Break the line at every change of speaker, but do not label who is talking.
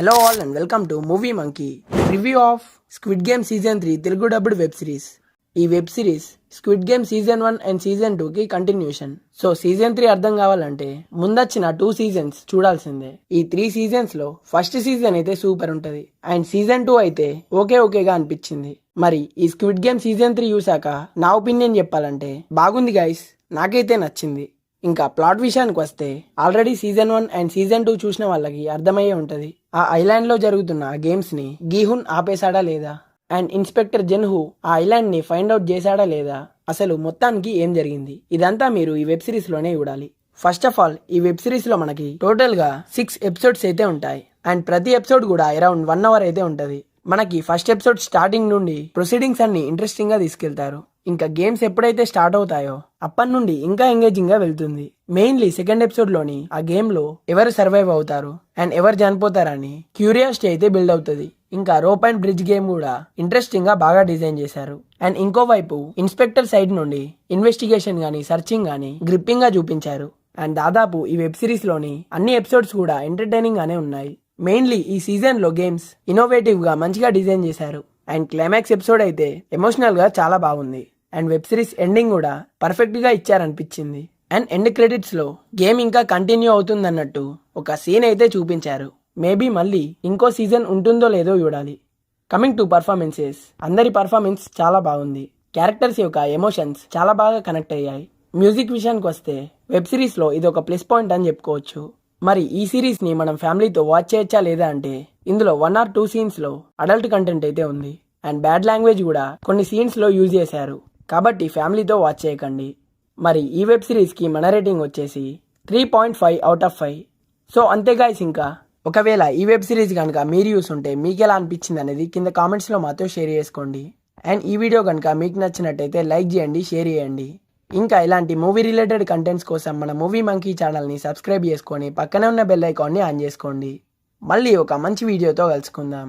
Hello all and welcome to Movie Monkey. Review of Squid Game Season 3 Telugu dubbed web series. ఈ web series squid game season 1 and season 2 కి continuation. So season 3 అర్థం కావాలంటే ముందొచ్చిన 2 seasons చూడాల్సిందే. ఈ 3 seasons లో first season అయితే super ఉంటది and season 2 అయితే ఓకేగా అనిపించింది. మరి ఈ స్క్విడ్ గేమ్ సీజన్ 3 చూసాక నా ఒపీనియన్ చెప్పాలంటే బాగుంది గైస్, నాకైతే నచ్చింది. ఇంకా ప్లాట్ విషయానికి వస్తే ఆల్రెడీ సీజన్ 1 అండ్ సీజన్ 2 చూసిన వాళ్ళకి అర్థమయ్యే ఉంటది ఆ ఐలాండ్ లో జరుగుతున్న గేమ్స్ ని గీహున్ ఆపేశాడా లేదా అండ్ ఇన్స్పెక్టర్ జెన్హు ఆ ఐలాండ్ ని ఫైండ్ అవుట్ చేశాడా లేదా, అసలు మొత్తానికి ఏం జరిగింది, ఇదంతా మీరు ఈ వెబ్ సిరీస్ లోనే చూడాలి. ఫస్ట్ ఆఫ్ ఆల్ ఈ వెబ్ సిరీస్ లో మనకి టోటల్ గా 6 ఎపిసోడ్స్ అయితే ఉంటాయి అండ్ ప్రతి ఎపిసోడ్ కూడా అరౌండ్ 1 అవర్ అయితే ఉంటది. మనకి ఫస్ట్ ఎపిసోడ్ స్టార్టింగ్ నుండి ప్రొసీడింగ్స్ అన్ని ఇంట్రెస్టింగ్ గా తీసుకెళ్తారు. ఇంకా గేమ్స్ ఎప్పుడైతే స్టార్ట్ అవుతాయో అప్పటి నుండి ఇంకా ఎంగేజింగ్ గా వెళ్తుంది. మెయిన్లీ సెకండ్ ఎపిసోడ్ లోని ఆ గేమ్ లో ఎవరు సర్వైవ్ అవుతారు అండ్ ఎవరు చనిపోతారని క్యూరియాసిటీ అయితే బిల్డ్ అవుతుంది. ఇంకా రోప్ అండ్ బ్రిడ్జ్ గేమ్ కూడా ఇంట్రెస్టింగ్ గా బాగా డిజైన్ చేశారు. అండ్ ఇంకోవైపు ఇన్స్పెక్టర్ సైడ్ నుండి ఇన్వెస్టిగేషన్ గానీ సర్చింగ్ గానీ గ్రిప్పింగ్ గా చూపించారు. అండ్ దాదాపు ఈ వెబ్ సిరీస్ లోని అన్ని ఎపిసోడ్స్ కూడా ఎంటర్టైనింగ్ గానే ఉన్నాయి. మెయిన్లీ ఈ సీజన్ లో గేమ్స్ ఇన్నోవేటివ్ గా మంచిగా డిజైన్ చేశారు అండ్ క్లైమాక్స్ ఎపిసోడ్ అయితే ఎమోషనల్ గా చాలా బాగుంది. అండ్ వెబ్ సిరీస్ ఎండింగ్ కూడా పర్ఫెక్ట్ గా ఇచ్చారనిపించింది. అండ్ ఎండ్ క్రెడిట్స్ లో గేమ్ ఇంకా కంటిన్యూ అవుతుందన్నట్టు ఒక సీన్ అయితే చూపించారు. మేబీ మళ్ళీ ఇంకో సీజన్ ఉంటుందో లేదో చూడాలి. కమింగ్ టు పర్ఫార్మెన్సెస్, అందరి పర్ఫార్మెన్స్ చాలా బాగుంది. క్యారెక్టర్స్ యొక్క ఎమోషన్స్ చాలా బాగా కనెక్ట్ అయ్యాయి. మ్యూజిక్ విషయానికి వస్తే వెబ్ సిరీస్ లో ఇది ఒక ప్లస్ పాయింట్ అని చెప్పుకోవచ్చు. మరి ఈ సిరీస్ ని మనం ఫ్యామిలీతో వాచ్ చేయొచ్చా లేదా అంటే ఇందులో 1 or 2 సీన్స్ లో అడల్ట్ కంటెంట్ అయితే ఉంది అండ్ బ్యాడ్ లాంగ్వేజ్ కూడా కొన్ని సీన్స్ లో యూజ్ చేశారు, కాబట్టి ఫ్యామిలీతో వాచ్ చేయకండి. మరి ఈ వెబ్ సిరీస్ కి మన రేటింగ్ వచ్చేసి 3.5 out of 5. సో అంతే గాయ్స్, ఇంకా ఒకవేళ ఈ వెబ్ సిరీస్ కనుక మీరు చూస్తుంటే మీకు ఎలా అనిపించింది అనేది కింద కామెంట్స్ లో మాతో షేర్ చేసుకోండి. అండ్ ఈ వీడియో కనుక మీకు నచ్చినట్టయితే లైక్ చేయండి, షేర్ చేయండి. ఇంకా ఇలాంటి మూవీ రిలేటెడ్ కంటెంట్స్ కోసం మన మూవీ మంకీ ఛానల్ని సబ్స్క్రైబ్ చేసుకొని పక్కనే ఉన్న బెల్ ఐకాన్ని ఆన్ చేసుకోండి. మళ్ళీ ఒక మంచి వీడియోతో కలుసుకుందాం.